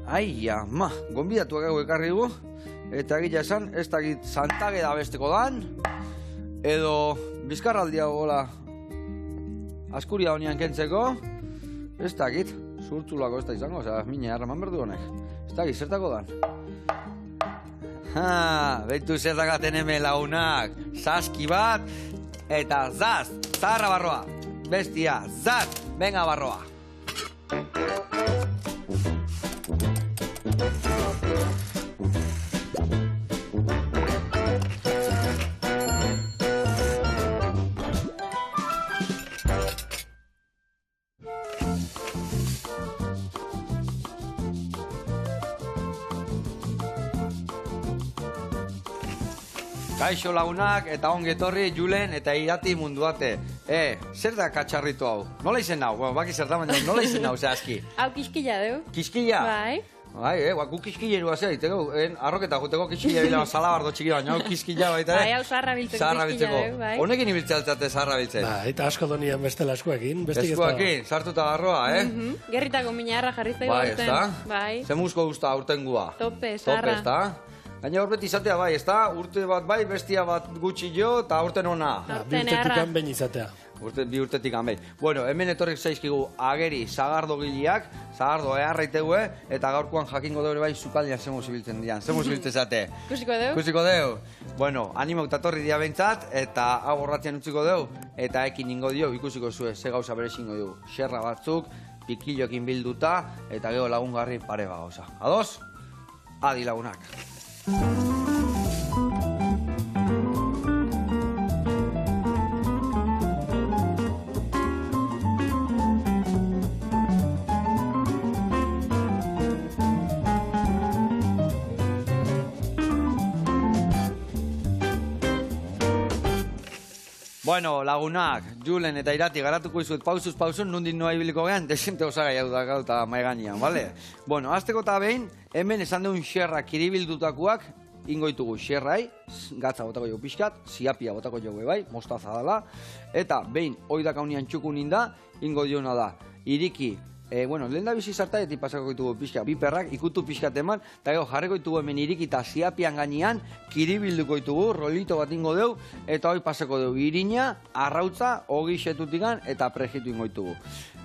Aia, gonbidatuak egu ekarri gu, eta egila esan, ez dakit Santage da besteko dan, edo bizkarraldia gola askuria honian kentzeko, ez dakit, zurtzulako ez da izango, osea, mine harraman berdu honek, ez dakit, zertako dan. Beitu zertakaten hemen lagunak, saski bat, eta zaz, zaharra barroa, bestia, zaz, venga barroa. Kaixo lagunak eta ongi etorri Julen eta Irati munduate. Zer da katxarritu hau? Nola izen hau? Baki zer da, baina nola izen hau zehazki? Hau kiskila deu. Kiskila? Bai. Bai, gu kiskilerua zea, iteko, arroketa juteko kiskila bila salabardo txiki baina, hau kiskila baita. Bai, hau zaharra biltzeko kiskila deu, bai. Honekin ibiltzea altzate zaharra biltzen? Bai, eta asko donian bestela eskuekin. Eskuekin, sartuta barroa, Gerritako minarra jarri zaigu bai, aurten. Bai, ze musko guzta aurten gua. Tope, zaharra. Tope, ezta? Gaina hor beti izatea bai, ezta? Urte bat bai, bestia bat gutxi jo, eta aurten ona. Bi urtetik behin izatea. Bi urtetik behin. Bueno, hemen etorrik zaizkigu ageri zagardo giliak, zagardo eharraitegue, eta gaurkoan jakingo deure bai sukaldean zemuz ibiltzen dian. Zemuz ibiltzen zate. Kusiko deu? Kusiko deu. Bueno, animok tatorri dia bentsat, eta hau horratzean utziko deu, eta ekin ingo dio, ikusiko zue, ze gauza bere zingo dio. Xerra batzuk, pikillokin bilduta, eta gero lagungarri pare ba gauza. Ados? Adi lagunak. Bueno, lagunak, Julen eta Irati garatuko izuet pausuz pausun, nundin noa ibiliko gehan, desente osagai hau da gauta maiganian, bale? Bueno, azteko eta behin, hemen esan deun xerra kiribildutakuak, ingoitugu xerrai, gatza botako jau pixkat, ziapia botako jau bai, mostaza dela, eta behin, oidak haunian txukun inda, ingo diona da, iriki, lehen da bizi zartaetik pasako ditugu pixka, bi perrak ikutu pixkat eman, eta gero jarriko ditugu hemen irikita ziapian gainean, kiribilduko ditugu, rolito bat ingo deu, eta hoi pasako deu irina, arrautza, hogi xetutikan, eta prejitu ingo ditugu.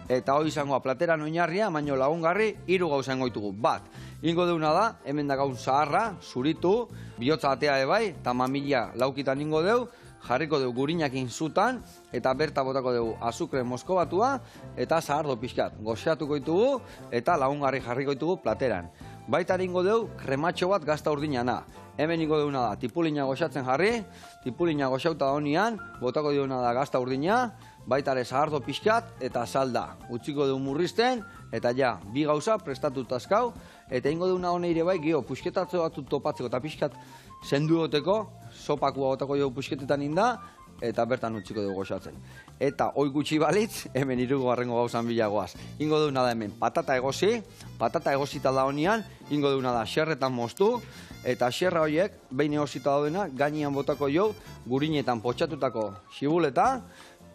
Eta hoi izangoa plateran oinarria, baino lagungarri, 3 gauza ingo ditugu. Bat, ingo deuna da, hemen da gaun zaharra, zuritu, bihotza atea ebai, eta mamila laukitan ingo deu, jarriko dugu gurinakin zutan, eta berta botako dugu azukre mosko batua, eta zahardo pixkat. Goxeatuko ditugu, eta lagungarri jarriko ditugu plateran. Baita ingo dugu krematxo bat gazta urdinana. Hemen ingo duguna da, tipulina goxatzen jarri, tipulina goxauta da honian, botako duguna da gazta urdina, baita ere zahardo pixkat, eta salda. Utziko dugu murrizten, eta ja, bi gauza prestatut azkau, eta ingo duguna honeire bai, gio, puxketatze batut topatzeko, eta pixkat zendu goteko, sopakua botako dugu puxketetan inda, eta bertan utziko dugu goxatzen. Eta hoi gutxi balitz, hemen 3. gauzan bilagoaz. Ingo duguna da hemen patata egosita da honian, ingo duguna da xerretan moztu, eta xerra horiek, behin egosita daudena, gainean botako jo, gurinetan potxatutako xibuleta,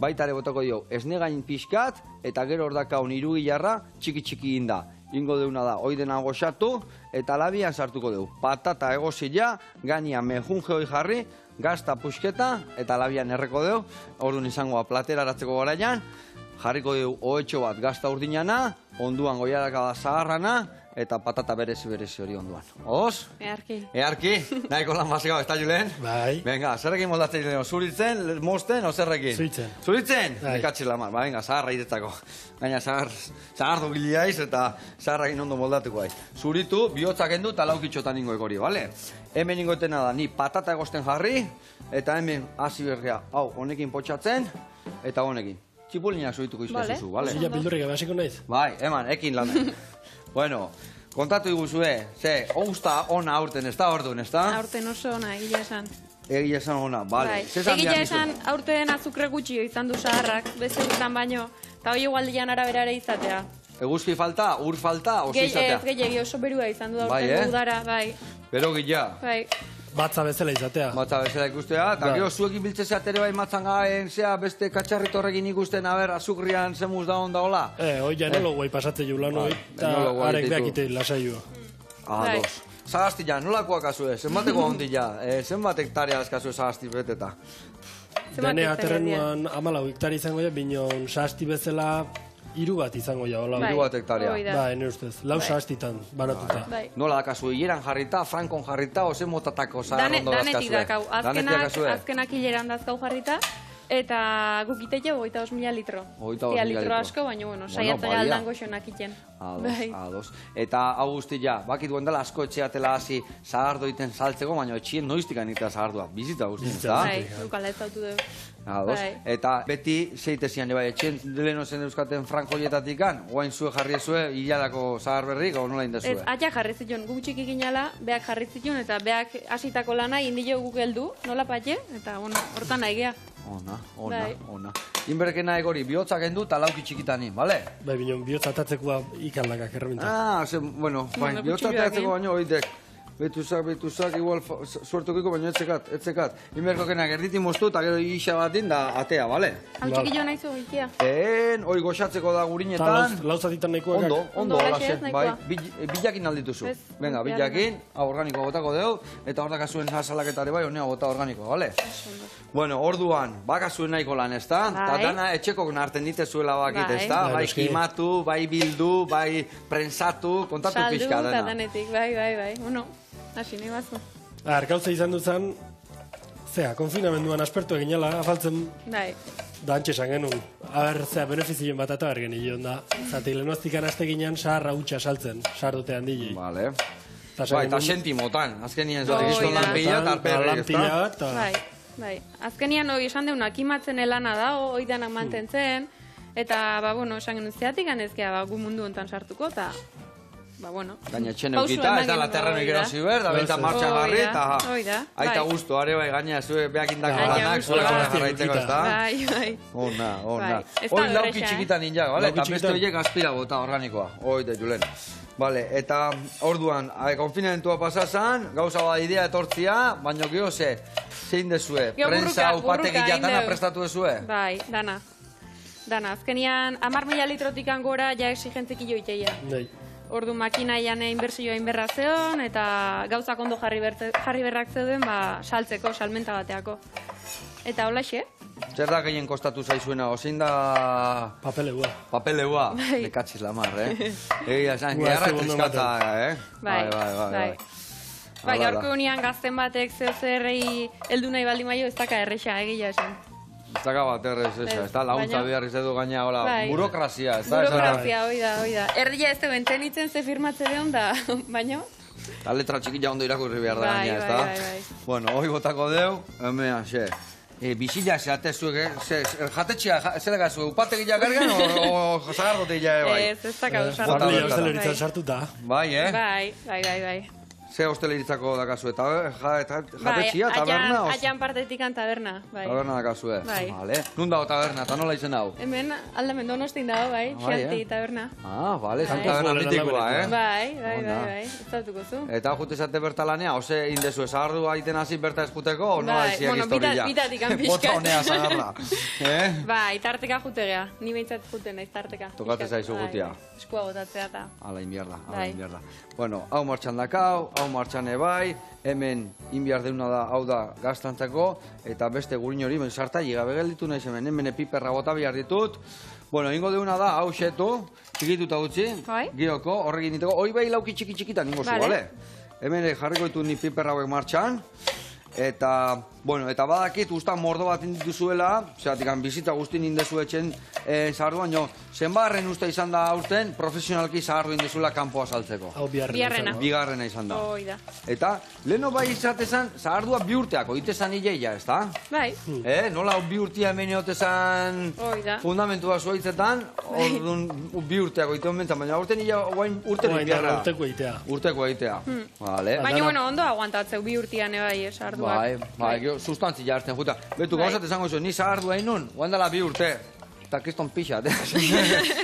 baita ere botako jo, esnegain pixkat, eta gero hor dakaun 3 gilarra txiki inda. Ingo deuna da, hoi dena goxatu, eta labian sartuko dugu. Patata egosila, gainean mejunje hoi jarri, gazta puxketa, eta labian erreko dugu. Orduan izangoa platera aratzeko garaian, jarriko dugu ohetxo bat gazta urdinana, onduan goiaraka da zaharrana, eta patata berezi hori onduan. Oz? Earki, nahiko lan basiko, ez da Julen? Bai. Venga, zerrekin moldatzen dut, zuritzen, mosten, o zerrekin? Zuritzen. Zuritzen? Bai. Ikatxila mar, venga, zaharra iretzako. Gaina zahar dugiliaiz eta zaharrakin ondo moldatuko aiz. Zuritu, bihotzak endu eta laukitxotan ingo ekori, bale? Hemen ingoetena da, ni patata egosten jarri, eta hemen hasi berria, hau, honekin potxatzen, eta honekin. Txipulinak zurituko izkazuzu, bale? Zila bildurrik abasiko naiz? Bai, eman, ekin lan. Bueno, kontatu iguzue, ze, onguzta ona aurten, ez da orduan, ez da? Aurten oso ona, egia esan. Egia esan ona, bale. Egia esan aurten azukre gutxi izan du zaharrak, beste urtan baino, eta hoi igualdian arabera ere izatea. Eguzki falta, ur falta, oso izatea? Gehiagi oso berua izan du da aurten udara, bai. Bero gila. Bai. Batza bezala izatea. Batza bezala ikustea, eta gero zuekin biltzezeat ere bai matzan gaen, zea beste katxarritorrekin ikusten, aber, azukrian zemuz da onda hola. Hoi ja enologuai pasatze ju lan hoi, eta arek beakite lasai ju. Ados. Sagastila, nolakoak azue? Zenbateko ondila? Zenbat hektarea azkazue sagasti beteta? Dene aterrenuan 14 hektari izango ja, binon sasti bezala 3 bat izango ja, hola. Bai. 3 bat hektarea. Hoi da. Ba, ene ustez, 4 sastitan banatuta. Bai. Nola dakazu, hileran jarrita, frankon jarrita, ose motatako zahar ondo Danetik dazkazue? dakau. Danetik Azkenak hileran dazkau jarrita, eta guk iteio 25.000 litro. 25.000 Ia litro. asko, baina, bueno, Bueno, saiatzea badia. aldango xonak iten. Bai. Ados. Eta hau guztia, bakit duen dela asko etxeatela hasi zahardo iten saltzeko, baina etxien noiztik anitea zahardua. Bizita guztien, Bizitza. eta? Bai, dukala ez dautu dugu. Ados. Bai. Eta beti zeitezian, bai, etxien leheno zen euskaten frankoietatik kan, oain zue jarri ezue, hiladako zahar berrik, hau nola indezue? Ez, atia jarri zituen, guk txiki ginala, beak jarri zituen, eta beak hasitako lana indio guk heldu, nola patxe, eta, bueno, hortan nahi gea. Ona. Bai. Inberkena egori, bihotzak endu eta lauki txikitani, bale? Bai, binon, bihotz atatzekoa ikaldakak erreminta. Bueno, bai, Bueno, bihotzak kutxilloak edatzeko egin. baino, oitek. Betuzak, igual suertukiko, baino etzekat. Inberkokenak erditi moztu eta gero isa batin da atea, bale? Hau txikillo nahi zu, ikia. Hoi goxatzeko da Eta gurinetan. lauzatitan nahikoak. Ondo, Ondo, holaxe, holaxe, bai, nahikoa. bilakin aldituzu. Ez, Venga, behar bilakin, hau organikoa botako deu, eta hor dakazuen salaketare bai, honea bota organikoa, bale? Bueno, orduan, bakazuen nahiko lan, ezta? Eta Bai. dana etxeko narten ditezuela bakit, Bai. ezta? Bai, Bai, noski. kimatu, bai bildu, bai prensatu, kontatu Saldu pixka eta dena. danetik, bai. Bueno, hasi nahi bazu. Gauza izan duzan, konfinamenduan aspertu eginela, afaltzen Bai. da antxe esan genuen. Benefizioen bat eta bergen hion da. Zatik lehenoztikan aste ginen saharra hutsa saltzen, sardotean dili. Vale. Eta Bai, eta sentimotan, azkenien Hoi zatek izton da. lan pila eta arperri, Lampila ezta? bat, eta... Bai. Azkenian hori esan deuna, kimatzen elana da, hoi denak mantentzen, eta, bueno, esan genuen zeatik ganezkea, gu mundu hontan sartuko, eta, bueno. Gaina etxen pausu eukita, eman ez da genuen, laterren hoi da. egerosi ber, da benta Ez, ez. martxan Hoi garri, da, eta hoi da, aita bai. gustu, are bai, gaina zue beak indako Aita lanak, gustu, zure gana bai. jarraitzeko, ez da? Bai. Ona. Bai. Ez da Hoi lauki berresa, txikitan ninja, bale? Lauki Eta beste txikitan. horiek aspira bota organikoa. Hoi de Julen. Bale, eta orduan, konfinamentua pasazan, gauza bat idea etortzia, baina gero zein dezue? Gero Prensa, upategi burruka, jatana indeu. prestatu dezue? Bai, dana. Azkenian, 10.000 litrotikan gora, ja exigentzik iteia. Nei. Ordu makinaian inbertsioa inberra zeon, eta gauzak ondo jarri berrak zeuden, saltzeko, salmenta bateako. Eta holaxe, Zer da gehien kostatu zaizuena, ozein da Papelegua. papeleua? Bai. Nekatxiz lamar, Egia esan, Ua, geharra segundo triskatza, Bai, Bai. Bai, Hala da. gaurko unian gazten batek zeo zerrei heldu nahi baldin maio ez daka erresa, egia esan. Ez daka bat errez, ez da, laguntza Baina- behar izedu gaina, hola, Bai. burokrazia, ez da? Burokrazia, hoi da. Erdia ez duen tenitzen ze firmatze deon da, baina... Eta letra txikila ondo irakurri behar da Bai, gaina, ez bai, da? bai, bai. Bueno, hoi botako deu, hemen, bizila zeate zuek, jatetxea, zer daga zuek, upategia gargan o zagardotegia bai? Ez dakau Bota sartu. Familia bertara. hosteleritzan sartuta. Bai, Bai. Ze hosteleritzako dakazu, jatetxea, taberna, Aian partetik taberna, bai. taberna dakazue. Bai. Vale. Nun dago taberna, eta nola izen hau? Hemen aldamen donostin dago, bai, Bai, xalti taberna. Vale, zen Bai. taberna Bai. mitikoa, Bai, ez dautuko zu. Eta jute zate bertalanea, ose indezu zahardu aiten hasi berta eskuteko, o nola Bai, iziak bueno, historia? bitatik han pixkat. Bota honea zaharra. Bai, tarteka jutegea, ni behintzat juten naiz tarteka. Tokatzen Pixkat, zaizu bai, gutia. bai. Eskua botatzea eta... Ala inbierda, Bai. Bueno, hau martxan dakau, hau martxan ebai, hemen inbiar deuna da, hau da gaztantzako, eta beste gurin hori, sartai gabe gelditu naiz hemen epiperra bota behar ditut. Bueno, ingo deuna da, hau xetu, txikituta utzi, Bai. gioko, horrekin diteko, hoi bai lauki txikitan ingo zu, Vale. bale? Hemen jarriko ditu ni piperra hauek martxan, eta, bueno, eta badakit, ustan mordo bat indituzuela, zeatik, bizita guztin indezu etxen zahardu, baino, zenbarren uste izan da aurten, profesionalki zahardu indizula kanpoa saltzeko. Hau Biharrena. biharrena. Bigarrena izan da. Hoi da. Eta, leheno bai izatezan, zahardua bi urteako, itezan hileia, ez da? Bai, Nola bi urtia hemen eotezan Hoi da. fundamentua zuaitzetan, orduan bi urteako ite homentan, baina urten hila guain urte Oain biharra. urteko itea. Urteko egitea. Vale. baina bueno, ondo aguantatzeu bi urtian ebai esarduak. Bai, gero, sustantzia hartzen juta. Betu, Bai. gauzat esango zu, ni zahardua inun, guandala bi urte. Eta kiston pixat,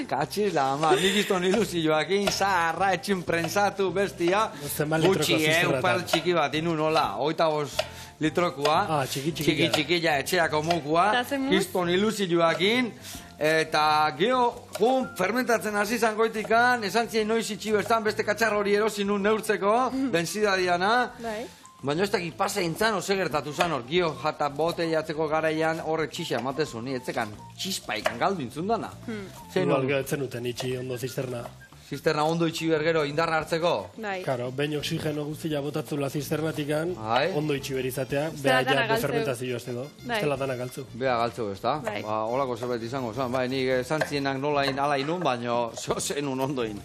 Katxiz la ama, nik kiston iluzioakin, zaharra, etxin prensatu, bestia. Zenbat litroko Gutxi, zizterratan. upal txiki bat, inun hola, 25 litrokoa. Txiki-txiki. Txiki-txiki, ja, etxeako mokua. Eta zen muz? Kiston iluzioakin, Eta geho, fermentatzen hasi zangoitikan, esan zien noiz itxi bertan beste katxarro hori erosi nun neurtzeko, densidadiana. Bai. Baina ez dakit pasa intzan, ose gertatu zan hor, gio jata bote jatzeko garaian horrek txixa ematezu, ni etzekan txispaik galdu intzun dana. Igual etzen uten itxi ondo zisterna. Zisterna ondo itxi bergero indarra hartzeko. Bai. Karo, behin oxigeno guztia botatzula zisternatikan, Bai. ondo itxi berizatea, Zela beha dana ja galtzeu. defermentazio azte do. Bai. Zela dana galtzu. Bea galtzeu, ez da? Bai. Ba, holako zerbait izango zan, bai, nik esan zienak nola ala inun, baina zenun ondoin.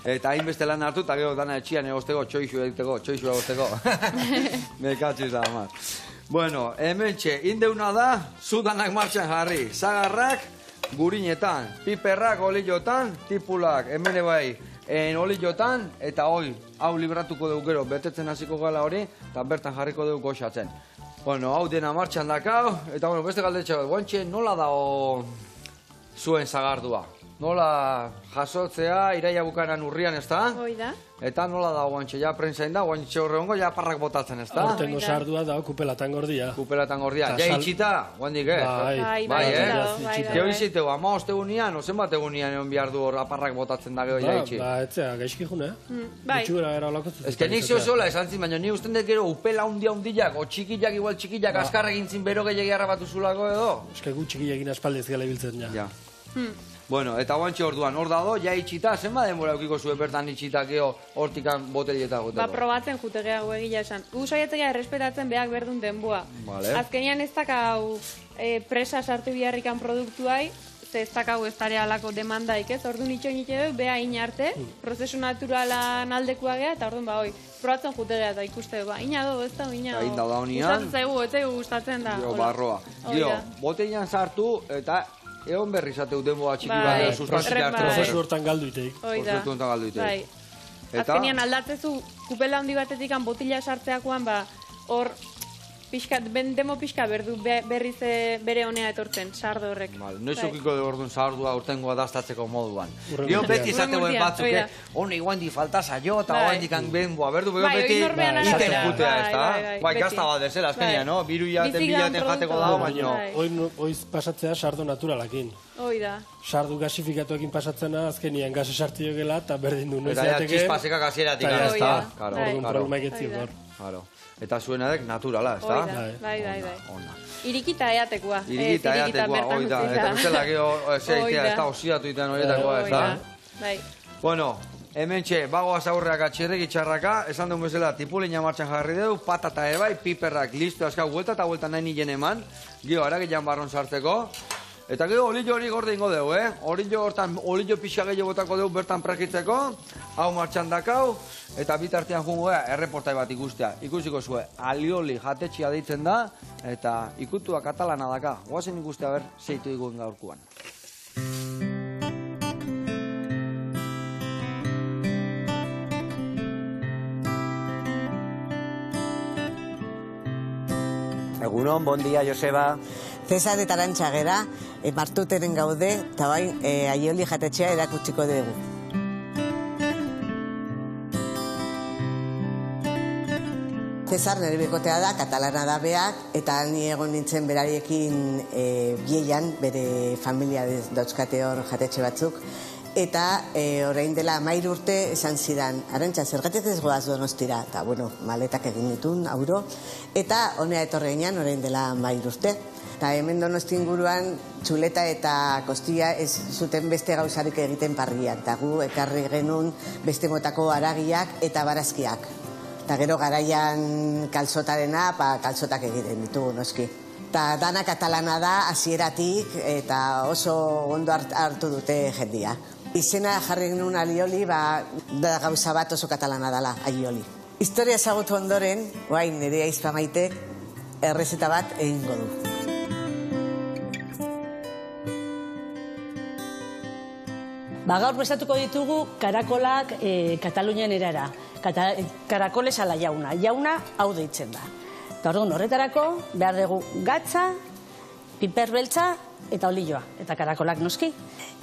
Eta hainbeste lan hartu, eta gero dana etxian egozteko, txoixu egozteko. Mekatxiz da, amar. Bueno, hemen txe, indeuna da, zudanak martxan jarri. Zagarrak, gurinetan, piperrak, oliotan, tipulak, hemen bai, oliotan, eta hau libratuko dugu gero, betetzen hasiko gala hori, eta bertan jarriko dugu goxatzen. Bueno, hau dena martxan dakau, eta bueno, beste galdetxe, guantxe, nola dao zuen zagardua? Nola jasotzea, iraia bukanan urrian, ez da? Hoi da. Eta nola da guantxe, ja prentsain da, guantxe horregongo, ja parrak botatzen, ez da? Hortengo sardua da, kupelatan gordia. Kupelatan gordia, Ta ja sal- itxita, guandik, Bai, Bai, Geo bai. iziteu, 15 egunean, ozen bat egunean egon behar du hor aparrak botatzen da gero ja itxi. Etzea, gaizki june. Bai. Gutxura era olako Ez que nik zozola esan zin, baina ni usten dut gero upela hundiak, o txikiak igual txikiak, azkar egin zin bero gehiagia harrabatu zulako edo. Eske gutxiki egin aspaldiz gela ibiltzen ja. Ja. Bueno, eta guantxe orduan, hor dago, ja itxita, zenba denbora eukiko zuen bertan itxita gero hortikan botelieta Ba, goteko. probatzen jute gehiago egia esan. Gu saiatzea errespetatzen behak berdun denboa. Vale. Azkenean ez dakau presa sartu biharrikan produktuai, ze ez dakau ez tarea alako demandaik ez, orduan itxoin beha arte, prozesu naturalan aldekua geha, eta orduan ba hoi, probatzen jute geha eta ikuste, ba, ina do, ez da, ina do. Egin da honian. Gustatzen zaigu, ez zaigu gustatzen da. Gio, hola. barroa. Hoi Gio, da. botelian sartu eta egon berri zateu denboa txiki Bai, bat sustazik bai. hartu. Prozesu hortan galdu iteik. Hoi da. Prozesu honetan galdu iteik. Bai. Eta? Azkenean aldatzezu, kupela handi batetikan botila sartzeakoan, ba, hor, demo pixka berdu berriz bere honea etortzen, sardo horrek. Vale, noiz Bai. ukiko dugu orduan zahardua urtengoa daztatzeko moduan. Urren Gio urtean. beti izateuen Urren batzuk, urtean, honi guain di falta zaio, eta Bai. guain dikan benboa, berdu, Bai, beti hori norbean bai, iten arabera. jutea, ez da? Bai, Bai, beti. gazta bat desela, azkenean, Bai. no? Biru jaten, Bizi bilaten lan jateko produktu da, bat, baino... bai. Oiz pasatzea sardo naturalakin. Hoi da. Sardu gasifikatuekin pasatzena, azkenian gase sartio gela, eta berdin du noiz Eta ja, jateke. txispazekak hasieratik, Eta ja, ez da? Bai. Karo, Bai. Orduan karo, problema egitzi Hoi da. hor. karo. Eta zuen edek naturala, ez Hoi da? da. Bai, bai, bai. Ona. Irikita eatekoa. Irikita eatekoa, hoi da. Eta bestela gero, zeitea, ez da osidatu iten horietakoa, ez da? Bai. Bueno, hemen txe, bagoaz aurreak atxerrek itxarraka, esan duen bezala, tipulina martxan jarri dugu, patata ere bai, piperrak listo, azka, vuelta eta vuelta nahi nien eman, gio, aragian barron sartzeko, eta gero olillo hori gorde ingo dugu, olillo hortan, olillo pixa gehiago botako dugu bertan prekitzeko, hau martxan dakau, eta bitartean jungo gara, erreportai bat ikustea, ikusiko zue, alioli jatetxia deitzen da, eta ikutua katalana daka, goazen ikustea ber, zeitu diguen gaurkuan. Egunon, bon dia, Joseba. Cesar eta Arantxa gera, martuteren gaude, eta bain, aioli jatetxea erakutsiko dugu. Cesar nire bikotea da, katalana da beak, eta ni egon nintzen berariekin bieian, bere familia dauzkate hor jatetxe batzuk, eta orain dela 13 urte esan zidan, Arantxa, zergatik ez goaz Donostira, eta bueno, maletak egin ditun, auro, eta honea etorri ginean orain dela 13 urte. Eta hemen Donosti inguruan txuleta eta kostilla ez zuten beste gauzarik egiten parrian, eta gu ekarri genuen beste motako haragiak eta barazkiak. Eta gero garaian kalzotarena, kalzotak egiten ditugu noski. Eta dana katalana da, hasieratik eta oso ondo hartu dute jendia. Izena jarri genuen alioli, da gauza bat oso katalana dela, aioli. Historia ezagutu ondoren, guain nire aizpa maitek, errezeta bat egingo du. Gaur prestatuko ditugu karakolak Katalunian erara. Karakoles ala jauna. Jauna hau deitzen da. Eta orduan horretarako behar dugu gatza, piper beltza eta olioa. Eta karakolak noski.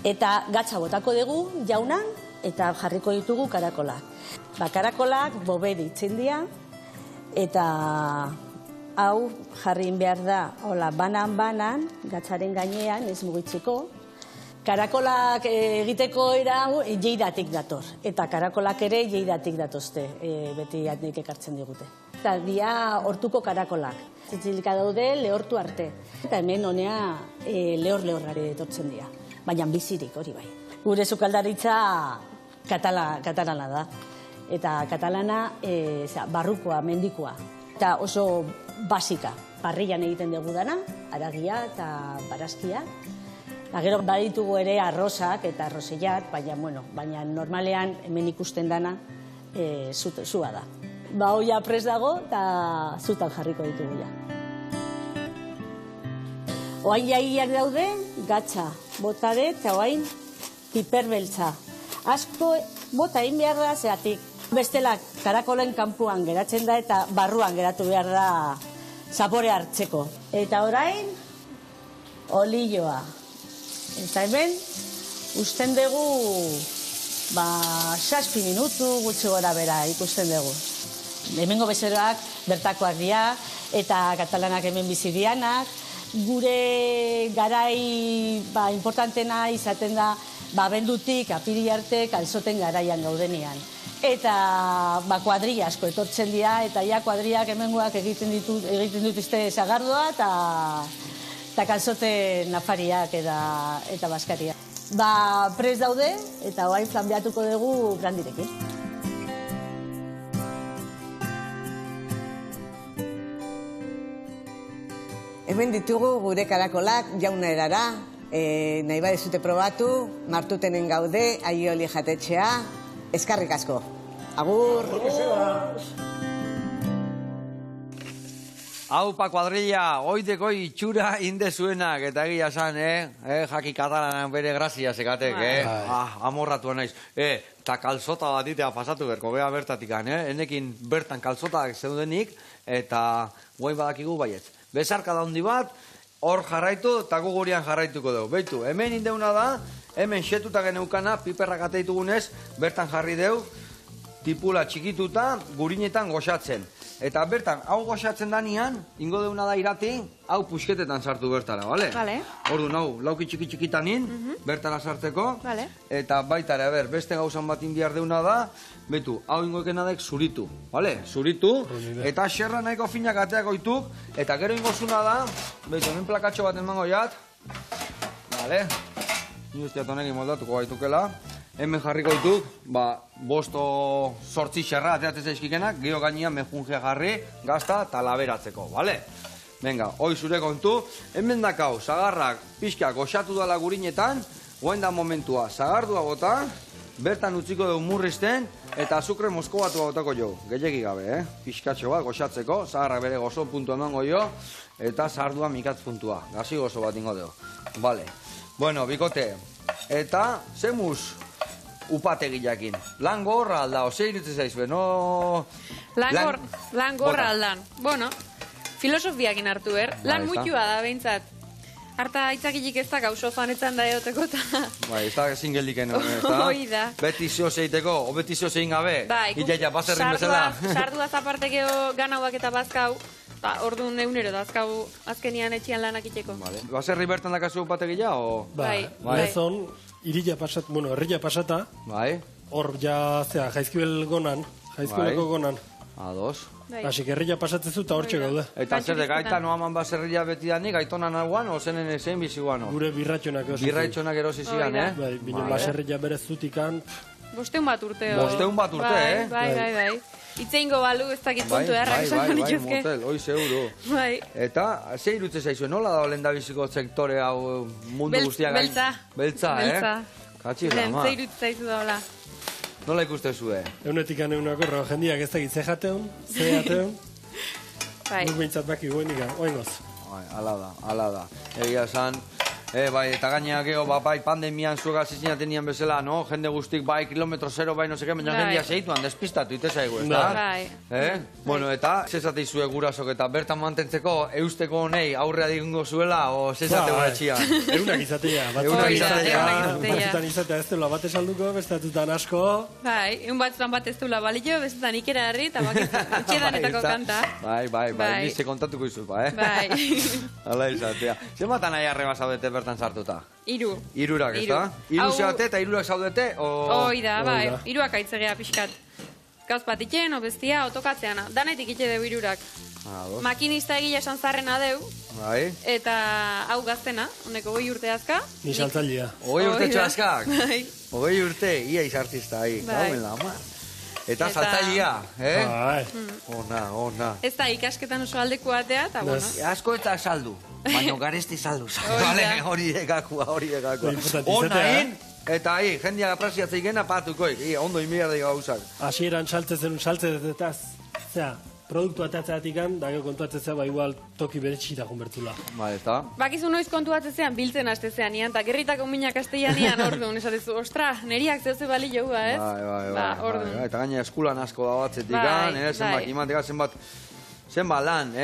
Eta gatza botako dugu jaunan eta jarriko ditugu karakolak. Karakolak bobe deitzen dira eta hau jarrin behar da banan-banan gatzaren gainean ez mugitzeko. Karakolak egiteko era Lleidatik dator. Eta karakolak ere Lleidatik datozte, beti nik ekartzen digute. Eta dia hortuko karakolak. Zitzilika daude lehortu arte. Eta hemen honea lehor-lehorrari etortzen dira. Baina bizirik hori bai. Gure sukaldaritza katalana da. Eta katalana barrukoa, mendikoa. Eta oso basika. Parrillan egiten dugu dana, haragia eta barazkia. Gero baditugu ere arrozak eta arrozellat, baina normalean hemen ikusten dana zua da. Hoia prest dago eta zutan jarriko ditugu ja. Oain jaiak daude, gatza, botare eta oain piperbeltza. Asko bota egin behar da zeatik. Bestela karakolen kanpuan geratzen da eta barruan geratu behar da zapore hartzeko. Eta orain, olioa. Eta hemen, usten dugu, 6 minutu gutxi gora bera ikusten dugu. Hemengo bezeroak bertakoak dira, eta katalanak hemen bizi dianak. Gure garai importantena izaten da, abendutik, apiri arte, kalzoten garaian gaudenean. Eta kuadrilla asko etortzen dira, eta kuadriak hemengoak egiten dituzte sagardoa, eta kalzote nafariak eta baskaria. Prest daude, eta oain flanbeatuko dugu brandirekin. Hemen ditugu gure karakolak jauna erara, nahi badezute probatu, Martutenen gaude, Aioli jatetxea, eskarrik asko. Agur! Aupa kuadrilla, oideko itxura inde zuenak, eta egia esan, jaki katalanan bere grazia sekatek, amorratua naiz. Eta kalzota bat itea pasatu berko, beha bertatik, enekin bertan kalzotak zeudenik, eta guain badakigu baiet. Bezarka da handi bat, hor jarraitu, eta gugurian jarraituko dugu. Beitu, hemen indeuna da, hemen xetuta geneukana, piperrak ateitugunez, bertan jarri deu, tipula txikituta, gurinetan goxatzen. Eta bertan, hau goxatzen danian, ingo deuna da irati, hau pusketetan sartu bertara, bale? Bale. Orduan, hau, lauki txikitanin, bertara sartzeko. Bale. Eta baitare, beste gauzan bat indiar deuna da, betu, hau ingoeken adek zuritu, bale? Zuritu, eta xerra nahiko finak ateako ituk, eta gero ingozuna da, betu, hemen plakatxo bat emango jat, bale? Ni usteat honekin moldatuko gaitukela. Hemen jarriko dituk, 5-8 xerra ateatzen zaizkikenak, geho gainean mejungia jarri, gazta eta laberatzeko, bale? Venga, hoi zure kontu, hemen dakau, zagarrak pixka goxatu dala gurinetan, goen da momentua, zagardua bota, bertan utziko dugu murrizten, eta azukre mosko batu botako jo, gehiagik gabe, pixkatxo bat goxatzeko, zagarrak bere gozo puntu emango jo, eta zagardua mikatz puntua, gazi gozo bat ingo dugu, bale? Bueno, bikote, eta zemuz, upategiakin. Lan gorra alda, ose irutzen zaizue, no... Lan gorra aldan. Bueno, filosofiakin hartu lan mutua da behintzat. Harta aitzakilik ez da gauzo fanetzan da eoteko eta... Ez da zingeldik eno, ez da? Hoi da. Beti zio zeiteko, o beti zio zein gabe. Itaia, baserrin bezala. Sarduaz apartekeo ganauak eta bazkau, orduan egunero dazkau azkenian etxian lanak iteko. Baserri bertan dakazu upategia, o...? Bai. Lezon, irila pasata, herria pasata, hor jaizkibel gonan, jaizkibeleko gonan. Ados. Asik herria pasatzezu eta hortxe gaude. Eta zer de gaita noaman baserria beti danik, gaitonan aguan, ozenen zein biziguano? Gure birratxonak erosi. Birratxonak erosi zian, Binen baserria berez zutikan. 500 bat urte. 500 bat urte, Bai. Itzeingo balu ez dakit puntu errak esango nituzke. Motel, hoi zeuru. Bai. Eta, ze irutze zaizue, nola da lehen da biziko sektore hau mundu guztiak? Beltza. Beltza, Katxi da, ma. Ze irutze zaizu da, hola. Nola ikuste zue? Eunetik aneunako ro, jendiak ez dakit ze jateun, ze jateun. Bai. Nuk behintzat baki guenik, oingoz. Ala da. Egia esan, eta gainera geho, bai, pandemian zuega zizinatenian bezala, no? Jende guztik, bai, kilometro zero, bai, no seke, baina jendia segituan, despistatu, itezaigu, ez da? Bai. Bueno, eta, zezate izue gurasok, eta bertan mantentzeko, eusteko honei aurrea digungo zuela, o zezate gure txian? Eunak izatea, batzutan izatea ez dela bat esalduko, bestatutan asko. Bai, batzutan bat ez dula balio, bestetan ikera herri, eta etxedanetako kanta. Bai, nize kontatuko izu, Bai. Hala izatea. Zematan nahi arreba zaudete bertan sartuta? 3. Hirurak, ez Hiru. da? Hiru Hau- zeate eta hirurak zaudete, Hoi da, bai, da. 3 aitzegea pixkat. Gauz bat itxen, obestia, otokatzeana. Danetik itxe deu 3. Ados. Makinista egile esan zarrena deu, Bai. eta hau gaztena, honeko 20 urte azka. Ni saltzailea. Hogei urte Hoi da. txaskak. Bai. Hogei urte, iaiz artista, Bai. Gauen lama. Eta Eta- saltzailea, Bai. Ona. Ez da ikasketan oso aldeko atea, eta bueno. Asko eta saldu, baina garesti saldu. Hori da. Vale, hori egakua. Hori importante Ona izatea, hin, eta jendia apresiatzei gena patukoik. Ondo inbiar da gauzak. Hasieran saltzetaz, zera, produktu atatzeatik da gero kontuatzea, ba igual toki beretxita konbertula. Ba, ez da? Bakizu noiz kontuatzean biltzen astezean ian, eta gerritako minak astean ian, orduan, esatezu, ostra, neriak zehose bali joa, ez? Bai. orduan. Eta gaina eskulan asko da batzetik, Bai, zenbat, bai. imateka zenbat lan,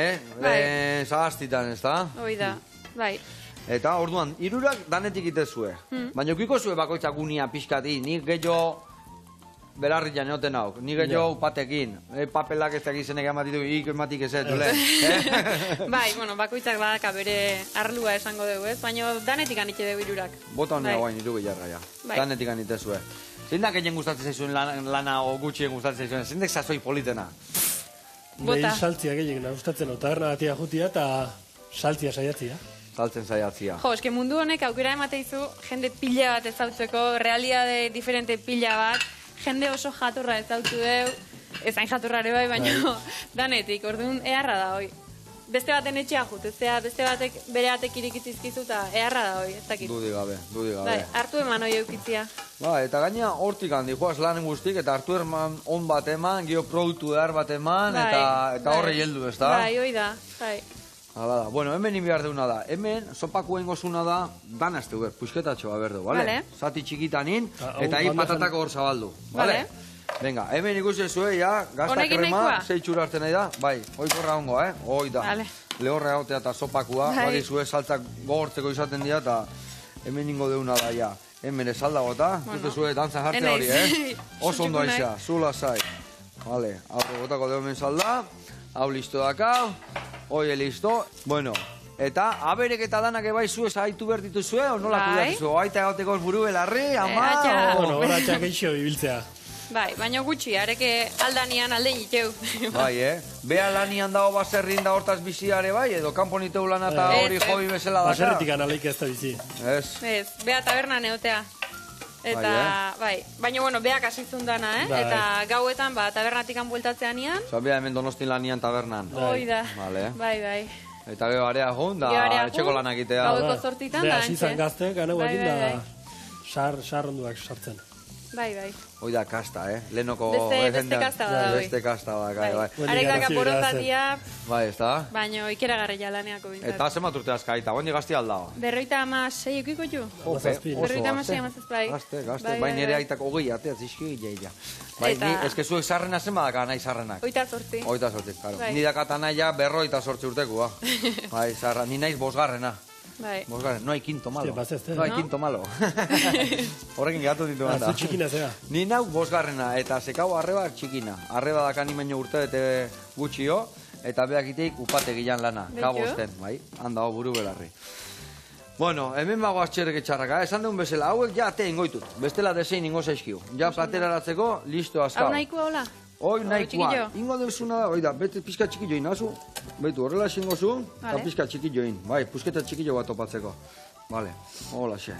Bai. Zagastitan, ez da? Hoi da, bai. Eta orduan, hirurak danetik itezue. Baina ukiko zue bakoitzak unia pixkati, nik gehiago belarri janeoten hau, nik gehiago upatekin. Papelak ez da gizenek amatitu, ematik ez ez, dule. Bai, bueno, bakoitzak badaka bere arlua esango dugu, ez? Baina danetik anitxe dugu 3. Bota honea Bai. guain, hiru bilarra ja. Bai. Danetik anitezue. Zein da gehien gustatzen zaizuen lana o gutxien gustatzen zaizuen? Zein dek sasoi politena? Bota. Nei saltzia gehiagina gustatzen, taberna batia jutia eta saltzia saiatzia. Saltzen zaiatzia. Jo, eske mundu honek aukera emateizu jende pila bat ezautzeko, realiade diferente pila bat, jende oso jatorra ezautu deu, ezain jatorrare bai, baina danetik, orduan eharra da hoi. Beste baten etxea jut, beste batek bere atek irikitzizkizu eta eharra da hoi, ez dakit. Dudi gabe. Bai, hartu eman hoi eukitzia. Ba, eta gaina hortik handi joaz lan guztik, eta hartu eman on bat eman, gio produktu behar bat eman, eta horre heldu, ez da? Bai, hoi da, bai. Hala da. Bueno, hemen inbiar deuna da. Hemen, sopako engozuna da, danazte ber, puisketatxoa berdu, bale? Vale. Zati txikitanin, hau eta hi bandajan- patatako hor zabaldu, bale? Vale. Venga, hemen ikusi zue, ja, gazta Honekin krema, nahikoa? 6 txura hartzen nahi da, bai, oikorra ongo, hoi da. Vale. Lehorra hautea eta sopakua, Bai. bai zue saltzak gogortzeko izaten dira, eta hemen ingo deuna da, ja. Hemen ez alda gota, Bueno, uste zue danza jartzea enaiz. hori, Oso ondo Sutsuko nahi. aiza, zula zai. Vale, aurre gotako deo hemen salda, hau listo dakau, hoi listo, bueno, eta aberek eta danak ebai zue zaitu berditu zue, o nola Bai. kudeatu zue, aita egoteko buru belarri, ama, atxa. Bueno, horatxak eixo bibiltzea. Bai, baina gutxi, areke aldanian aldein itxeu. Bai, Bea lanian dago baserrin da hortaz biziare bai, edo kanpo niteu lana eta Ez, hori ez. hobi bezala daka. Baserritik analeik ez da bizi. Ez, Ez, bea taberna neotea. Eta, bai, baina, bueno, beak asizun dana, Bai. Eta gauetan, ba, tabernatikan bueltatzean ian. oza, bea hemen donostin lanian tabernan. Hoi da. Vale. Bai. Eta gero area jun, da Gero area etxeko jun, lanak itea. gaueko zortzitan da, Bea, antxe. izan gazte, ganeu Bai, egin bai, da bai. sar onduak sartzen. Bai. Hoi da kasta, Lehenoko... Beste jendea- kasta da, bai. Beste kasta da, bai. Bueno, Arekak garazi aporotatia, Bai, ez da? baina ikeragarri jalaneako bintzat. Eta zenbat urte azkaita, bondi gazti aldao. 56 ekiko ju? Hamazazpi. Oso 56, gazte. 57, Gazte, bai, bai bai, nire bai. aitak hogei atea zizki ja. Bai, Eta- ni, eske zuek sarrena zen badaka nahi sarrenak. Oita zortzi. Oita sortzi, karo. Bai. Ni dakata nahi ja 58 urtekua. Bai, sarra, ni naiz bosgarrena. Bai. Bosgarren, no hay quinto malo. Hostia, bazezte. No hay No? quinto malo. Horrekin gatu ditu Zu txikina zea. Ni nau bosgarrena, eta sekau arrebak txikina. Arreba daka ni baino urte bete gutxio, eta beak iteik upate gilan lana. Beitu. Kabosten, bai, handa hau buru belarri. Bueno, hemen bago txerrek etxarraka, esan deun bezala, hauek ja ate ingoitut. Bestela desein ingo zaizkiu. Ja plateraratzeko, listo azkau. Hau nahikoa hola? Hoi nahikoa, txikillo? ingo deusuna da, oida, bete pizka txikillo inazu, betu horrela esingo zu, eta Vale. pizka txikillo in, bai, pusketa txikillo bat topatzeko. Vale, hola xe,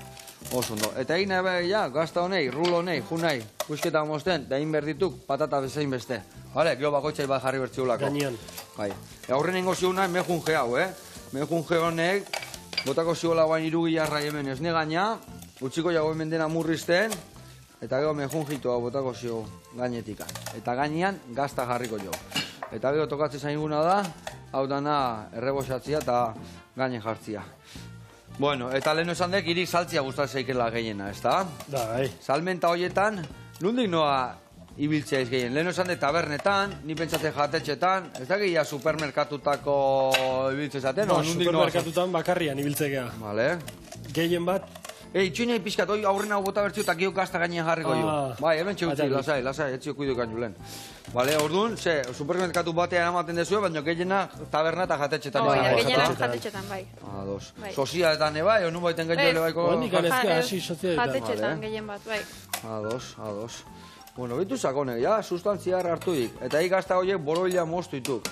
oso ondo. Eta egin nahi ja, gazta honei, rulo honei, junai, pusketa mosten, da egin berdituk, patata bezain beste. Vale, gero bakoitzai bat jarri bertziulako. Gainean. Bai, aurren ingo ziuna, mejun ge hau, Mejun ge honek, botako ziola guain irugilarra hemen esne gaina, utziko jago hemen dena murrizten, eta gero mejun jitu hau botako zio gainetikan. Eta gainean gazta jarriko jo. Eta gero tokatzen zaiguna da, hau dana errebosatzia eta gaine jartzia. Bueno, eta lehen esan dek, irik saltzia gustatzen zaikela gehiena, ezta? Da, bai. Salmenta horietan, nondik noa ibiltzea ez gehien? Lehen esan de tabernetan, ni pentsatzen jatetxetan, ez da gehia supermerkatutako ibiltzea zaten? No, supermerkatutan bakarrian ibiltzekea. Vale. Gehien bat, Itxoinei pixkat, hoi aurren hau bota bertxio eta gio gazta gainean jarriko jo. Bai, hemen txeutzi, lasai, etxio kuidu kanju lehen. Bale, orduan, supermerkatu batean ematen dezue, baina gehiena taberna eta jatetxetan. Gehiena jatetxetan, bai. Ados. Sozialetan eba, egon baiten gehiago elebaiko. Jatetxetan gehien bat, bai. Ados. Bueno, bitu sakonek, ja, sustantzia hartuik. Eta ikazta horiek boroila moztu dituk.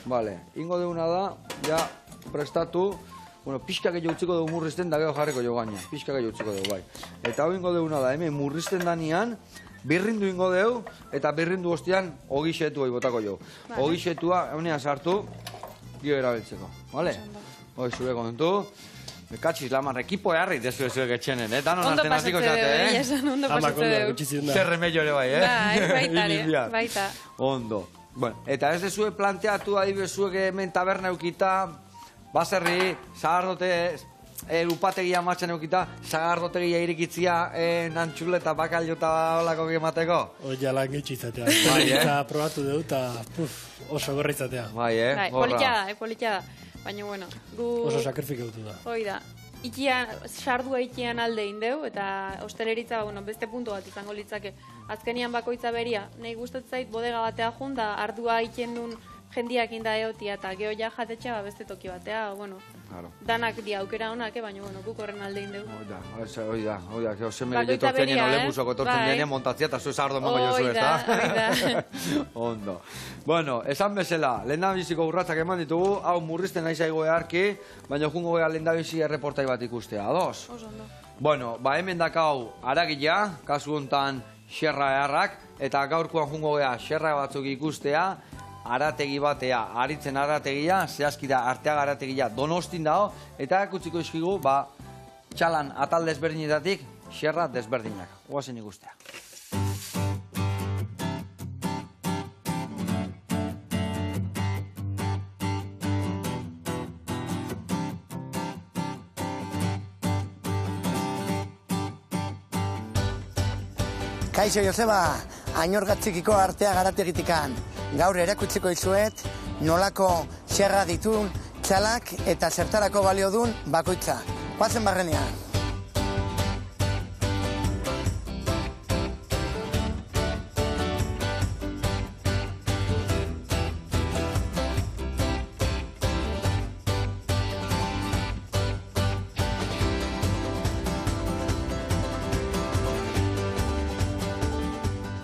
Bale, ingo deuna da, ja, prestatu. Bueno, pixka gehiago utziko dugu murrizten da gero jarriko jo gaina. Pixka gehiago utziko dugu, bai. Eta hau ingo deuna da, hemen murrizten danean, birrindu ingo dugu, eta birrindu ostean ogixetu hori botako jo. Ogixetua, haunean sartu, gio erabiltzeko. Bale? Hoi, zure kontu. Katxiz, lamar, ekipo eharri dezu ezuek etxenen, Danon arten hasiko zate, Ondo pasatze dugu. Zer remedio ere bai, Baita. Ondo. Bueno, eta ez dezue planteatu adibidez zuek hemen taberna eukita, baserri, sagardote, upategia martxan eukita, sagardotegia irikitzia, nantxule eta bakallo eta olako gemateko? Oia lan gitsi izatea. Eta probatu dugu eta oso gorra izatea. Bai, politia da. Baina, bueno, oso sakrifikautu da. Hoi da. Sardua ikian alde indeu, eta hosteleritza, beste puntu bat izango litzake. Azkenian bakoitza beria, nahi gustatzen zait bodega batea jun, da ardua ikien duen jendiak inda eotia, eta geho ja jatetxea beste toki batea, danak di aukera honak, baina, guk horren alde indeu. Hoi da, geho seme etortzen nien olebusoko etortzen nien montatzia, eta zu esardo emango jo zu, da. Ondo. Bueno, esan bezala, lehendabiziko urratzak eman ditugu, hau murrizten nahi zaigo eharki, baina jungo gara lehendabizi erreportai bat ikustea, ados? Bueno, hemen dakau aragila, kasu hontan xerra eharrak, eta gaurkoan jungo gara xerra batzuk ikustea, arategi batea, aritzen arategia, zehazki da Arteaga arategia Donostin dago, eta kutsiko eskigu, txalan atal desberdinetatik, xerra desberdinak. Oazen ikustea. Kaixo, Joseba, Añorgatzikiko Arteaga arategitikan. Gaur erakutsiko izuet, nolako xerra ditun, txalak eta zertarako balio dun bakoitza. Pasen barrenean.